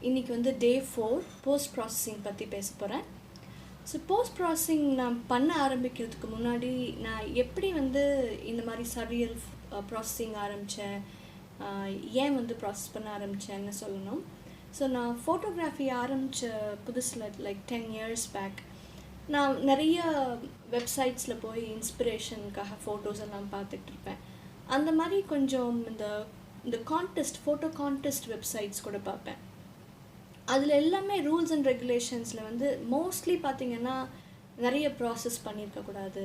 இன்றைக்கி வந்து டே 4 post processing பற்றி பேச போகிறேன். ஸோ போஸ்ட் ப்ராசஸிங் நான் பண்ண ஆரம்பிக்கிறதுக்கு முன்னாடி நான் எப்படி வந்து இந்த மாதிரி சரியல் ப்ராசஸிங் ஆரம்பித்தேன், ஏன் வந்து ப்ராசஸ் பண்ண ஆரம்பித்தேன்னு சொல்லணும். ஸோ நான் ஃபோட்டோகிராஃபி ஆரம்பித்த புதுசில் லைக் 10 years பேக் நான் நிறைய வெப்சைட்ஸில் போய் இன்ஸ்பிரேஷனுக்காக ஃபோட்டோஸ் எல்லாம் பார்த்துட்ருப்பேன். அந்த மாதிரி கொஞ்சம் இந்த கான்டெஸ்ட் ஃபோட்டோ கான்டெஸ்ட் வெப்சைட்ஸ் கூட பார்ப்பேன். அதில் எல்லாமே ரூல்ஸ் அண்ட் ரெகுலேஷன்ஸில் வந்து மோஸ்ட்லி பார்த்திங்கன்னா நிறைய ப்ராசஸ் பண்ணியிருக்கக்கூடாது.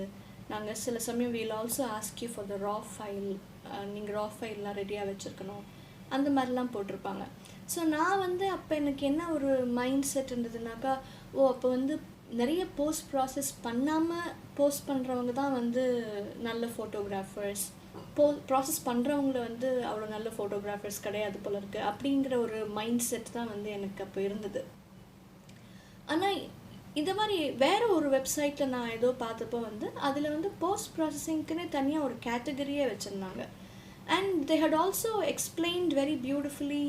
நாங்கள் சில சமயம் we'll also ask you for the raw file, நீங்கள் ரா ஃபைல்லாம் ரெடியாக வச்சுருக்கணும், அந்த மாதிரிலாம் போட்டிருப்பாங்க. ஸோ நான் வந்து அப்போ எனக்கு என்ன ஒரு மைண்ட் செட் இருந்ததுனாக்கா, அப்போ வந்து நிறைய போஸ்ட் ப்ராசஸ் பண்ணாமல் போஸ்ட் பண்ணுறவங்க தான் வந்து நல்ல ஃபோட்டோகிராஃபர்ஸ், ப்ராசஸ் பண்ணுறவங்கள வந்து அவ்வளோ நல்ல ஃபோட்டோகிராஃபர்ஸ் கிடையாது போல இருக்குது அப்படிங்கிற ஒரு மைண்ட் செட் தான் வந்து எனக்கு அப்போ இருந்தது. ஆனால் இந்த மாதிரி வேறு ஒரு வெப்சைட்டில் நான் ஏதோ பார்த்தப்போ வந்து அதில் வந்து போஸ்ட் ப்ராசஸிங்க்குன்னு தனியாக ஒரு கேட்டகரியே வச்சுருந்தாங்க. And they hut also explained very beautifully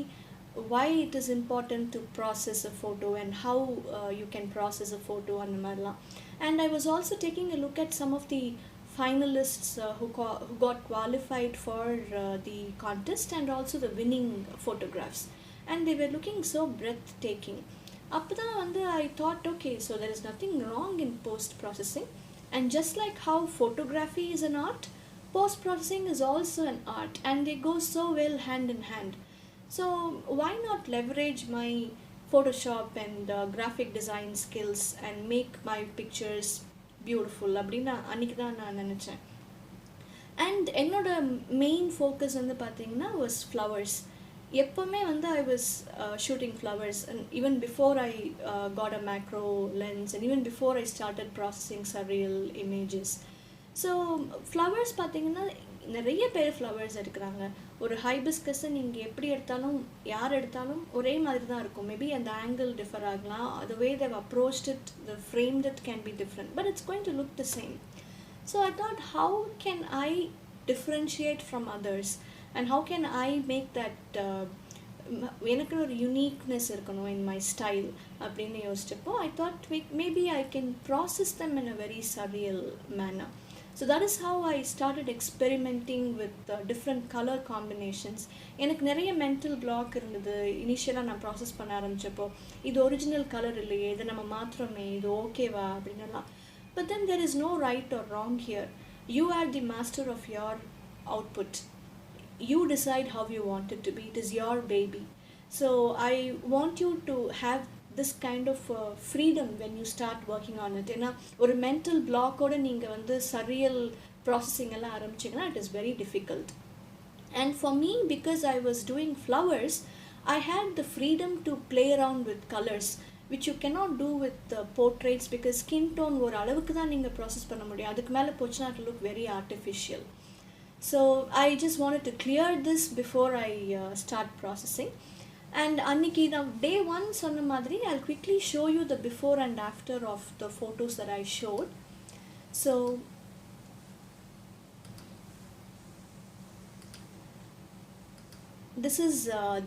why it is important to process a photo and how you can process a photo and மாதிரிலாம். And I was also taking a look at some of the finalists who got qualified for the contest and also the winning photographs, and they were looking so breathtaking. அப்பதான் வந்து I thought, okay, so there is nothing wrong in post processing, and just like how photography is an art, post processing is also an art, and they go so well hand in hand. So why not leverage my Photoshop and graphic design skills and make my pictures beautiful அப்படின்னு அன்றைக்கி தான் நான் நினச்சேன். And என்னோட main focus வந்து பார்த்திங்கன்னா was flowers. எப்போவுமே வந்து I was shooting flowers, and even before I got a macro lens, and even before I started processing surreal images. So flowers பார்த்திங்கன்னா நிறைய பேர் ஃப்ளவர்ஸ் எடுக்கிறாங்க. ஒரு ஹைபிஸ்கஸை நீங்கள் எப்படி எடுத்தாலும் யார் எடுத்தாலும் ஒரே மாதிரி தான் இருக்கும். மேபி அந்த ஆங்கிள் டிஃபர் ஆகலாம், the way they've approached it, the framed it can be different, but it's going to look the same. So I thought, how can I differentiate from others, and how can I make that எனக்கு ஒரு uniqueness இருக்கணும் in my style அப்படின்னு யோசிச்சப்போ I thought maybe I can process them in a very surreal manner. So that is how I started experimenting with different color combinations. எனக்கு நிறைய mental black இருந்தது இனிஷியலாக நான் process பண்ண ஆரம்பித்தப்போ. இது ஒரிஜினல் கலர் இல்லையே, இதை நம்ம மாற்றுறோமே, இது ஓகேவா அப்படின்னுலாம். But then there is no right or wrong here. You are the master of your output. You decide how you want it to be. It is your baby. So I want you to have this kind of freedom when you start working on it. ஏன்னா ஒரு mental பிளாக்கோடு நீங்கள் வந்து surreal processing எல்லாம் ஆரம்பிச்சிங்கன்னா it is very difficult. And for me, because I was doing flowers, I had the freedom to play around with colors, which you cannot do with portraits, because skin tone ஒரு அளவுக்கு தான் நீங்கள் process பண்ண முடியும். அதுக்கு மேலே போச்சுன்னா it will look very artificial. So I just wanted to clear this before I start processing. And அன்றைக்கி நான் day 1 சொன்ன மாதிரி I'll quickly show you the before and after of the photos that I showed. So this is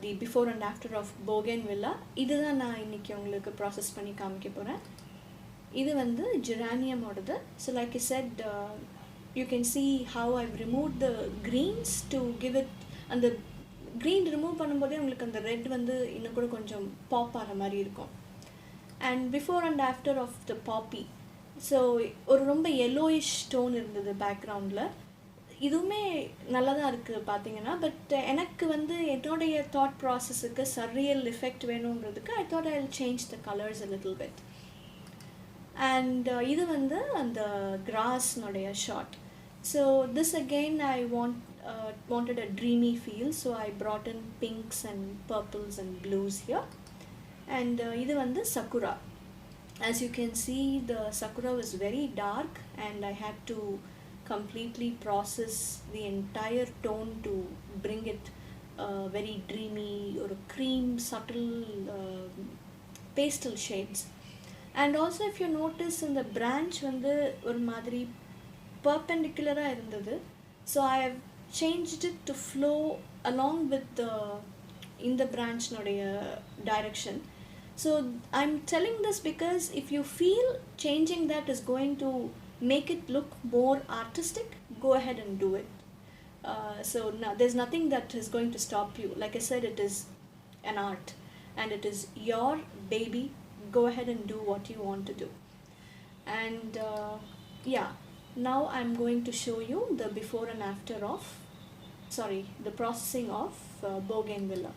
the before and after of bougainvillea. இதுதான் நான் இன்றைக்கி உங்களுக்கு process பண்ணி காமிக்க போகிறேன். இது வந்து ஜெரானியமோடது. So like I said, you can see how I've removed the greens to give it, and the green remove பண்ணும்போதே உங்களுக்கு அந்த ரெட் வந்து இன்னும் கூட கொஞ்சம் பாப் ஆகிற மாதிரி இருக்கும். And before and after of the poppy, so ஒரு ரொம்ப yellowish டோன் இருந்தது பேக்ரவுண்டில். இதுவுமே நல்லா தான் இருக்குது பார்த்தீங்கன்னா. பட் எனக்கு வந்து என்னுடைய தாட் ப்ராசஸுக்கு சர்ரியல் எஃபெக்ட் வேணுங்கிறதுக்கு I thought I'll change the colors a little bit. And இது வந்து அந்த கிராஸ்னுடைய shot. So this again I wanted a dreamy feel, so I brought in pinks and purples and blues here. And இது வந்து sakura. As you can see, the sakura was very dark, and I had to completely process the entire tone to bring it very dreamy or cream subtle pastel shades. And also if you notice in the branch வந்து ஒரு மாதிரி perpendicular இருந்தது. So I have changed it to flow along with the இந்த பிரான்ச்னுடைய direction. So I'm telling this because if you feel changing that is going to make it look more artistic, go ahead and do it. So no, there's nothing that is going to stop you. Like I said, it is an art and it is your baby. Go ahead and do what you want to do. And yeah, now I'm going to show you the before and after of the processing of bougainvillea.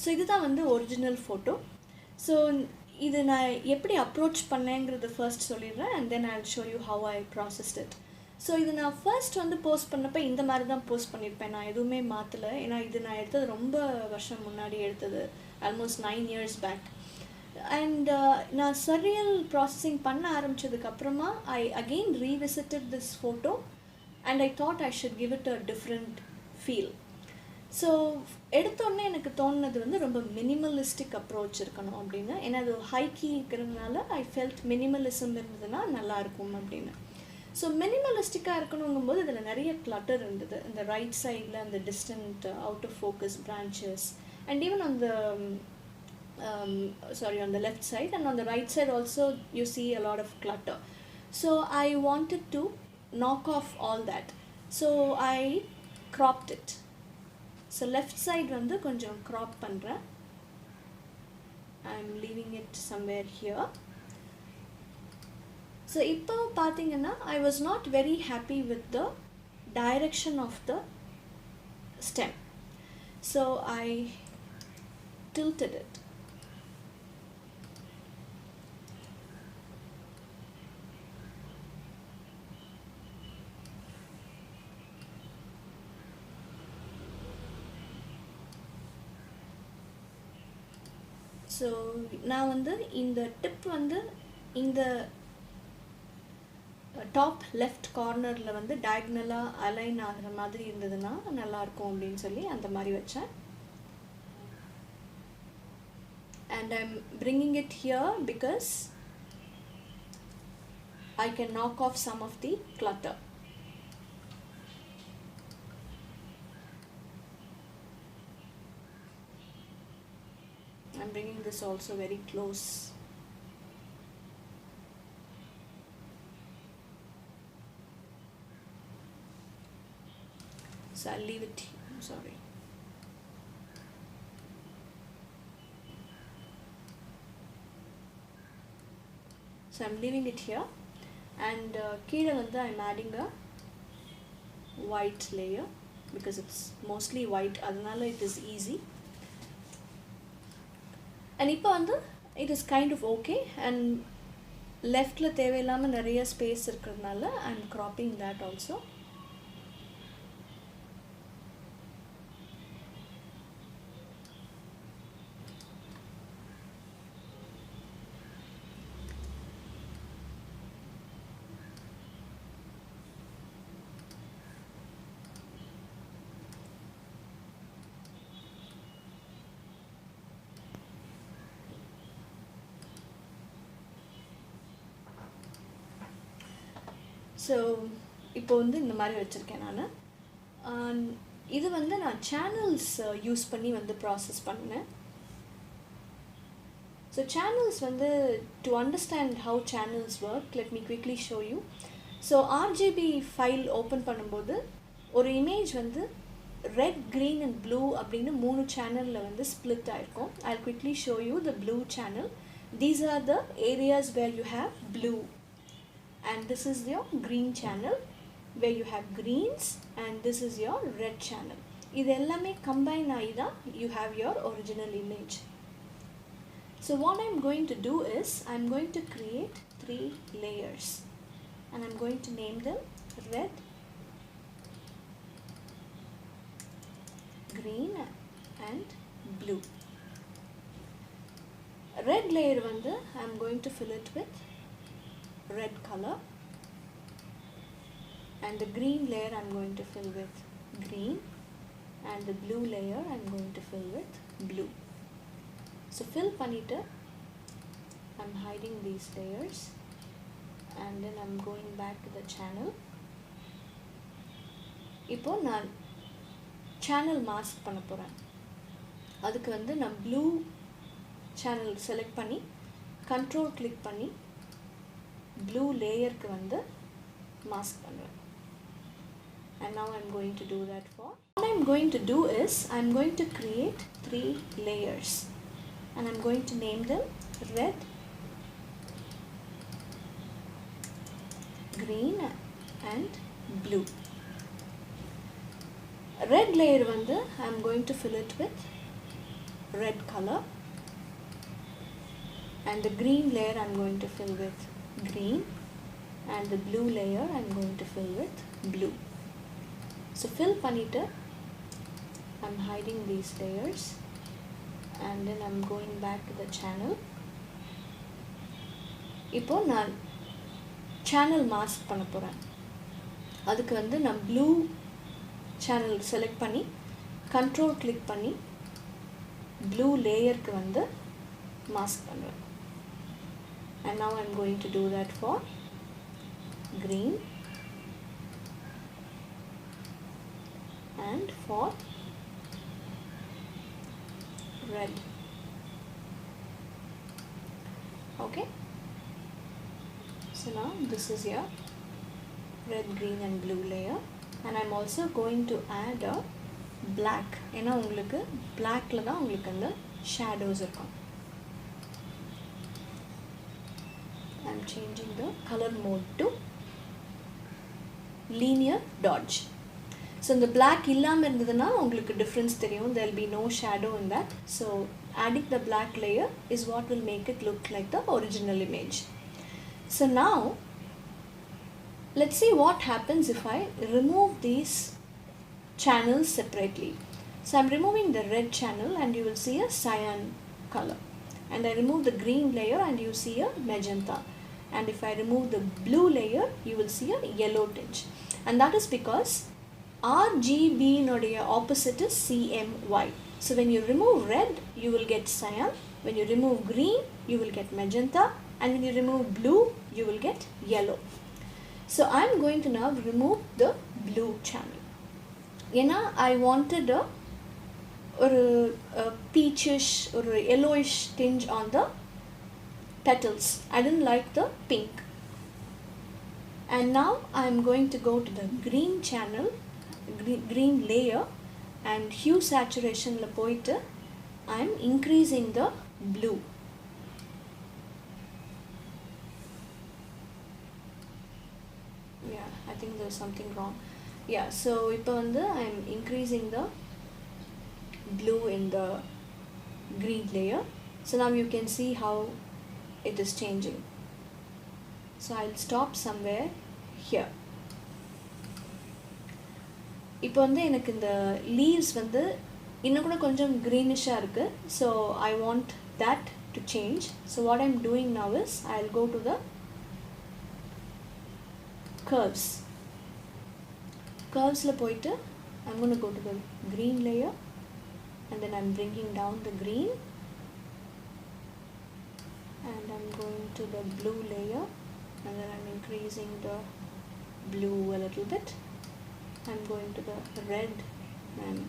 So இதுதான் வந்து original photo. So இது நான் எப்படி approach பண்ணேங்கிறது first சொல்லிடுறேன் and then I will show you how I processed it. So இது நான் first வந்து போஸ்ட் பண்ணப்போ இந்த மாதிரி தான் போஸ்ட் பண்ணியிருப்பேன், நான் எதுவுமே மாற்றலை. ஏன்னா இது நான் எடுத்தது ரொம்ப வருஷம் முன்னாடி எடுத்தது, ஆல்மோஸ்ட் 9 years பேக். அண்ட் நான் சர்ரியல் ப்ராசஸிங் பண்ண ஆரம்பித்ததுக்கப்புறமா I again revisited this photo and I thought I should give it a different feel. So எடுத்தோடனே எனக்கு தோணுனது வந்து ரொம்ப மினிமலிஸ்டிக் அப்ரோச் இருக்கணும் அப்படின்னு. ஏன்னா அது ஹைக்கி இருக்கிறதுனால ஐ ஃபெல்ட் மினிமலிசம் இருந்ததுன்னா நல்லாயிருக்கும் அப்படின்னு. ஸோ மினிமலிஸ்டிக்காக இருக்கணுங்கும்போது இதில் நிறைய கிளட்டர் இருந்தது. இந்த ரைட் சைடில் அந்த distant out of focus branches and even on the on the left side, and on the right side also you see a lot of clutter. So I wanted to knock off all that. So I cropped it. So left side வந்து கொஞ்சம் crop பண்ணுறேன். I'm leaving it somewhere here. So இப்போ பார்த்தீங்கன்னா I was not very happy with the direction of the stem. So I tilted it. So நான் வந்து இந்த tip வந்து இந்த டாப் லெஃப்ட் கார்னரில் வந்து டயக்னலாக அலைன் ஆகிற மாதிரி இருந்ததுன்னா நல்லாயிருக்கும் அப்படின்னு சொல்லி அந்த மாதிரி வச்சேன். And I'm bringing it here because I can knock off some of the clutter. I'm bringing this also very close. So I'll leave it here. I'm sorry. So I'm leaving it here and கீழே வந்து I'm adding a white layer because it's mostly white, அதனால it is easy. And இப்போ வந்து it is kind of okay and லெஃப்டில் தேவையில்லாமல் நிறைய space இருக்கிறதுனால I am cropping that also. So இப்போ வந்து இந்த மாதிரி வச்சுருக்கேன் நான். இது வந்து நான் சேனல்ஸ் யூஸ் பண்ணி வந்து ப்ராசஸ் பண்ணேன். ஸோ சேனல்ஸ் வந்து to understand how channels work let me quickly show you. So RGB file open பண்ணும்போது ஒரு இமேஜ் வந்து ரெட், க்ரீன் அண்ட் ப்ளூ அப்படின்னு 3 சேனலில் வந்து ஸ்ப்ளிட் ஆகிருக்கும். I quickly show you the blue channel. These are the areas where you have blue. And this is your green channel where you have greens, and this is your red channel. இது எல்லாமே combine ஆயிதா you have your original image. So what I'm going to do is I'm going to create 3 layers and I'm going to name them red, green and blue. Red layer வந்து I'm going to fill it with red color, and the green layer I'm going to fill with green, and the blue layer I'm going to fill with blue. So fill பண்ணிட்டு I'm hiding these layers and then I'm going back to the channel. இப்போ நான் channel mask பண்ண போகிறேன். அதுக்கு வந்து நான் blue channel select பண்ணி control click பண்ணி ப்ளூ லேயருக்கு வந்து மாஸ்க் பண்ணுறேன். And now I'm going to do that for. What I'm going to do is I'm going to create 3 layers and I'm going to name them red, green and blue. Red layer வந்து I'm going to fill it with red color and the green layer I'm going to fill with green and the blue layer I'm going to fill with blue. So fill பண்ணிட்டு I'm hiding these layers and then I'm going back to the channel. இப்போ நான் channel mask பண்ண போகிறேன். அதுக்கு வந்து நான் blue channel select பண்ணி control click பண்ணி ப்ளூ லேயருக்கு வந்து மாஸ்க் பண்ணுறேன். And now I'm going to do that for green and for red. Okay, so now this is your red, green and blue layer and I'm also going to add a black. ஏன்னா உங்களுக்கு blackல தான் உங்களுக்கு அந்த shadows இருக்கும். I'm changing the color mode to linear dodge. So இந்த black இல்லாமல் இருந்ததுன்னா உங்களுக்கு difference தெரியும். There will be no shadow in that. So adding the black layer is what will make it look like the original image. So now let's see what happens if I remove these channels separately. So I'm removing the red channel and you will see a cyan color. And I remove the green layer and you see a magenta. And if I remove the blue layer, you will see a yellow tinge. And that is because RGB noடைய opposite is CMY. So when you remove red, you will get cyan. When you remove green, you will get magenta. And when you remove blue, you will get yellow. So I'm going to now remove the blue channel. ஏன்னா I wanted a peachish or yellowish tinge on the petals. I didn't like the pink. And now I'm going to go to the green channel, green layer and hue saturation la போயிட்டு I'm increasing the blue. Yeah, I think there's something wrong. Yeah, so இப்போ வந்து I'm increasing the blue in the green layer. So now you can see how it is changing. So I'll stop somewhere here. இப்போ வந்து எனக்கு இந்த leaves வந்து இன்னும் கூட கொஞ்சம் greenish-ஆ இருக்கு. So I want that to change. So what I'm doing now is I'll go to the curves. Curves la போயிட்டு I'm going to go to the green layer and then I'm bringing down the green and I'm going to the blue layer and then I'm increasing the blue a little bit. I'm going to the red and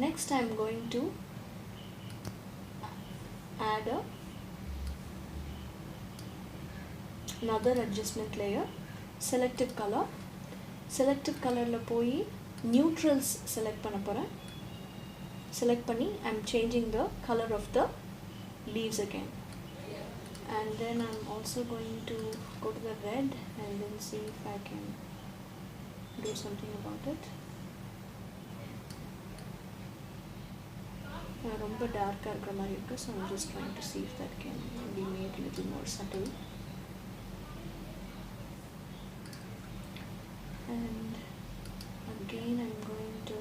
next I'm going to add another adjustment layer. Selective color la போய் neutrals select பண்ண போறேன். Select பண்ணி I'm changing the color of the leaves again. And then I'm also going to go to the red and then see if I can do something about it. ரொம்ப டார்க்காக இருக்கிற மாதிரி இருக்கு. So I'm just trying to see if that can be made a little more subtle. And again I'm going to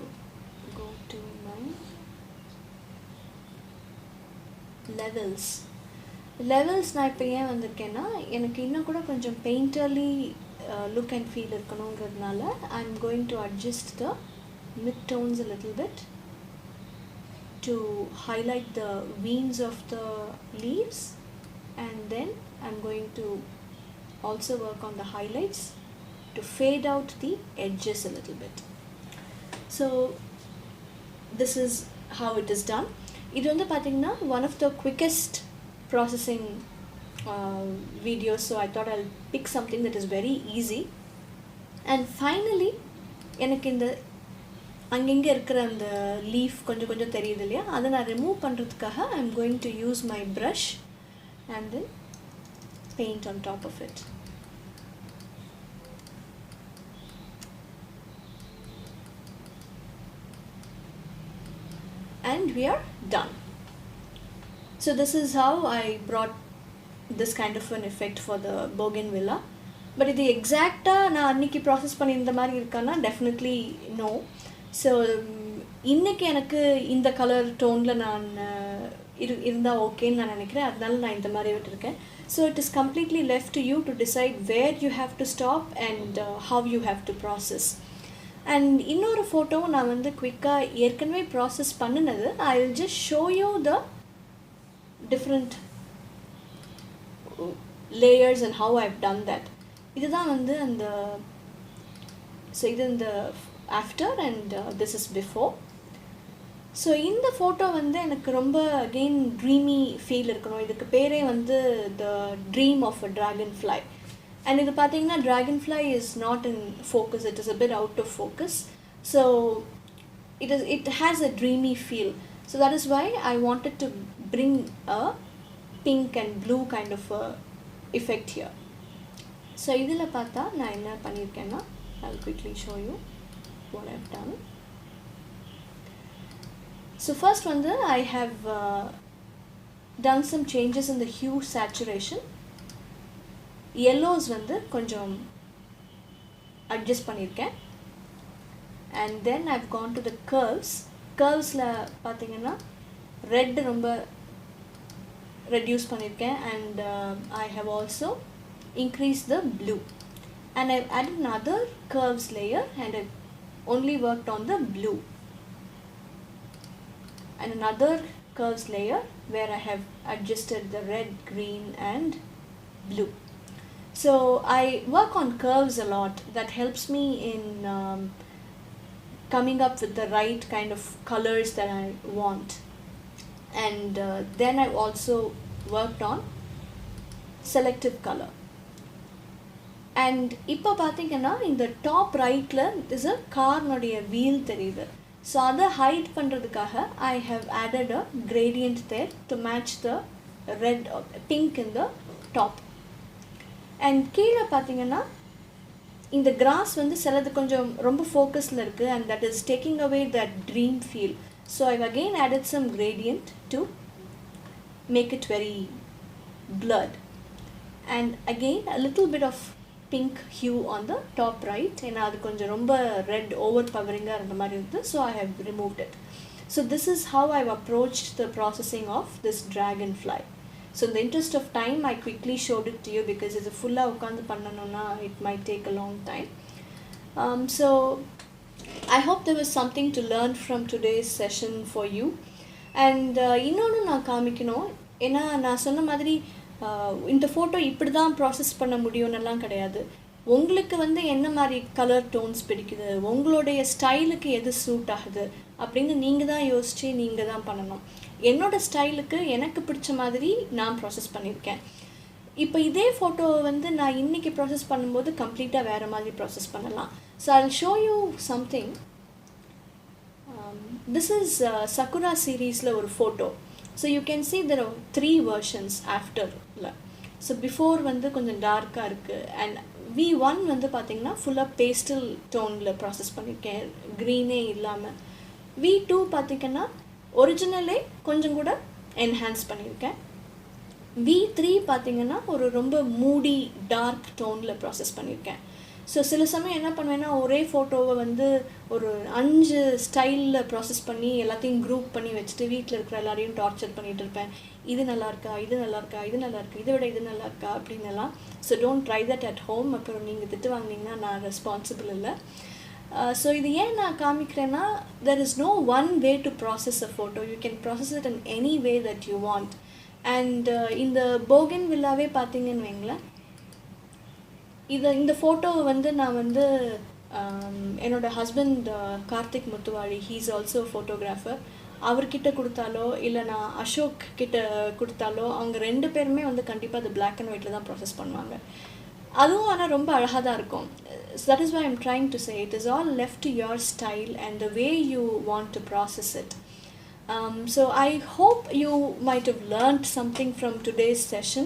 go to my levels. நான் இப்போ ஏன் வந்திருக்கேன்னா எனக்கு இன்னும் கூட கொஞ்சம் பெயிண்டர்லி லுக் அண்ட் ஃபீல் இருக்கணுங்கிறதுனால I'm going to adjust the mid-tones a little bit to highlight the veins of the leaves, and then I'm going to also work on the highlights to fade out the edges a little bit. So this is how it is done. இது வந்து பார்த்தீங்கன்னா one of the quickest processing videos, so I thought I'll pick something that is very easy. And finally எனக்கு இந்த அங்கங்கே இருக்கிற அந்த leaf கொஞ்சம் கொஞ்சம் தெரியுது இல்லையா, அதை நான் ரிமூவ் பண்ணுறதுக்காக I am going to use my brush and then paint on top of it. And we are done. So this is how I brought this kind of an effect for the bougainvillea. But இது எக்ஸாக்டாக நான் அன்றைக்கி process பண்ணி இந்த மாதிரி இருக்கான்னா definitely no. So இன்றைக்கி எனக்கு இந்த கலர் டோனில் நான் இருந்தால் ஓகேன்னு நான் நினைக்கிறேன், அதனால நான் இந்த மாதிரி விட்டுருக்கேன். So it is completely left to you to decide where you have to stop and how you have to process. And இன்னொரு ஃபோட்டோவும் நான் வந்து குவிக்காக ஏற்கனவே ப்ராசஸ் பண்ணினது. I will just show you the different layers and how I've done that. இதுதான் வந்து அந்த, ஸோ இது இந்த after and this is before. So இந்த ஃபோட்டோ வந்து எனக்கு ரொம்ப அகெயின் ட்ரீமி ஃபீல் இருக்கணும். இதுக்கு பேரே வந்து the dream of a dragonfly. And இது பார்த்தீங்கன்னா dragonfly is not in focus, it is a bit out of focus, so it has a dreamy feel. So that is why I wanted to bring a pink and blue kind of a effect here. So இதில் பார்த்தா நான் என்ன பண்ணியிருக்கேன்னா, I'll quickly show you what I've done. So first வந்து I have done some changes in the hue saturation. yellows வந்து கொஞ்சம் adjust பண்ணியிருக்கேன். And then I've gone to the curvesல பார்த்தீங்கன்னா red ரொம்ப reduce பண்ணியிருக்கேன். And I have also increased the blue. And I've added another curves layer and I've only worked on the blue. And another curves layer where I have adjusted the red, green and blue. So I work on curves a lot. That helps me in coming up with the right kind of colors that I want. And then I've also worked on selective color. And இப்போ பார்த்தீங்கன்னா இந்த top ரைட்டில் is a கார்னுடைய wheel தெரியுது. So அதை height பண்ணுறதுக்காக I have added a gradient there to match the red or pink in the top. And கீழே பார்த்தீங்கன்னா இந்த கிராஸ் வந்து சிலது கொஞ்சம் ரொம்ப ஃபோக்கஸில் இருக்குது and that is taking away that dream feel. So I've again added some gradient to make it very blurred. And again a little bit of pink hue on the top right. ஏன்னா அது கொஞ்சம் ரொம்ப red over பவரிங்காக இருந்த மாதிரி இருக்குது. So I have removed it. So this is how I've approached the processing of this dragonfly. So in the interest of time, I quickly showed it to you because it's a full உட்காந்து பண்ணணும்னா it might take a long time. So I hope there was something to learn from today's session for you. And இன்னொன்று நான் காமிக்கணும், ஏன்னா நான் சொன்ன மாதிரி இந்த ஃபோட்டோ இப்படி தான் ப்ராசஸ் பண்ண முடியும்னெல்லாம் கிடையாது. உங்களுக்கு வந்து என்ன மாதிரி கலர் டோன்ஸ் பிடிக்குது, உங்களுடைய ஸ்டைலுக்கு எது சூட் ஆகுது அப்படின்னு நீங்கள் தான் யோசித்து நீங்கள் தான் பண்ணணும். என்னோடய ஸ்டைலுக்கு எனக்கு பிடிச்ச மாதிரி நான் ப்ராசஸ் பண்ணியிருக்கேன். இப்போ இதே ஃபோட்டோவை வந்து நான் இன்றைக்கி ப்ராசஸ் பண்ணும்போது கம்ப்ளீட்டாக வேறு மாதிரி ப்ராசஸ் பண்ணலாம். So I will show you something. This is sakura சீரீஸில் ஒரு photo. So you can see there are 3 versions ஆஃப்டரில். ஸோ பிஃபோர் வந்து கொஞ்சம் டார்க்காக இருக்குது அண்ட் V1 வந்து பார்த்திங்கன்னா ஃபுல்லாக பேஸ்டல் டோனில் ப்ராசஸ் பண்ணியிருக்கேன், க்ரீனே இல்லாமல். V2 பார்த்திங்கன்னா ஒரிஜினலே கொஞ்சம் கூட என்ஹான்ஸ் பண்ணியிருக்கேன். V3 பார்த்திங்கன்னா ஒரு ரொம்ப மூடி டார்க் டோனில் ப்ராசஸ் பண்ணியிருக்கேன். ஸோ சில சமயம் என்ன பண்ணுவேன்னா ஒரே ஃபோட்டோவை வந்து ஒரு 5 ஸ்டைலில் ப்ராசஸ் பண்ணி எல்லாத்தையும் குரூப் பண்ணி வச்சுட்டு வீட்டில் இருக்கிற எல்லாரையும் டார்ச்சர் பண்ணிகிட்டு இருப்பேன். இது நல்லாயிருக்கா, இது நல்லாயிருக்கா, இது நல்லாயிருக்கு, இதை விட இது நல்லாயிருக்கா அப்படின்னலாம். So don't try that at home. அப்புறம் நீங்கள் திட்டு வாங்கினீங்கன்னா நான் ரெஸ்பான்சிபிள் இல்லை. ஸோ இது ஏன் நான் காமிக்கிறேன்னா, there is no one way to process a photo. You can process it in any way that you want. And இந்த bougainvillea பார்த்தீங்கன்னு வைங்களேன், இந்த ஃபோட்டோவை வந்து நான் வந்து என்னோட husband Karthik Muthuvazhi, he's also photographer, அவர்கிட்ட கொடுத்தாலோ இல்லை நான் அசோக் கிட்ட கொடுத்தாலோ அவங்க 2 பேருமே வந்து கண்டிப்பாக அது பிளாக் அண்ட் ஒயிட்டில் தான் ப்ராசஸ் பண்ணுவாங்க. அதுவும் ஆனால் ரொம்ப அழகாக தான் இருக்கும். That is why I'm trying to say it is all left to your style and the way you want to process it. So I hope you might have learned something from today's session.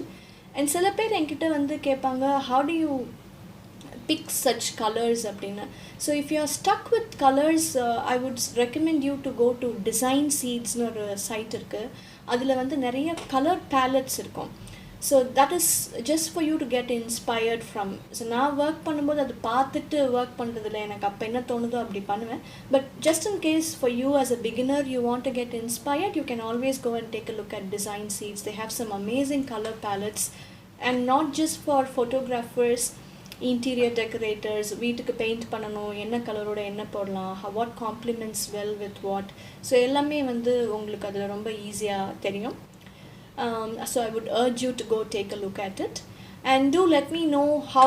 And சில பேர் என்கிட்ட வந்து கேட்பாங்க, how do you pick such colors அப்படின்னா. So if you are stuck with colors, I would recommend you to go to Design Seedsனு ஒரு side இருக்குது. அதில் வந்து நிறைய கலர் பேலட்ஸ் இருக்கும். So that is just for you to get inspired from. So நான் work பண்ணும்போது அது பார்த்துட்டு ஒர்க் பண்ணுறதில்ல, எனக்கு அப்போ என்ன தோணுதோ அப்படி பண்ணுவேன். But just in case for you as a beginner you want to get inspired, you can always go and take a look at Design Seeds. They have some amazing color palettes, and not just for photographers, interior decorators, வீட்டுக்கு paint பண்ணணும், என்ன கலரோட என்ன போடலாம், what compliments well with what. So எல்லாமே வந்து உங்களுக்கு அதில் ரொம்ப ஈஸியாக தெரியும். So I would urge you to go take a look at it. And do let me know how,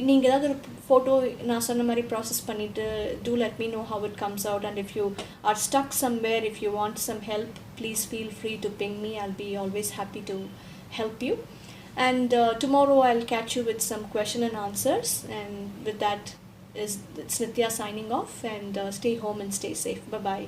நீங்கள் ஏதாவது ஒரு ஃபோட்டோ நான் சொன்ன மாதிரி ப்ராசஸ் பண்ணிவிட்டு do let me know how it comes out. And if you are stuck somewhere, if you want some help, please feel free to ping me. I'll be always happy to help you. And tomorrow I'll catch you with some question and answers. And with that, it's Nithya signing off, and stay home and stay safe. Bye-bye.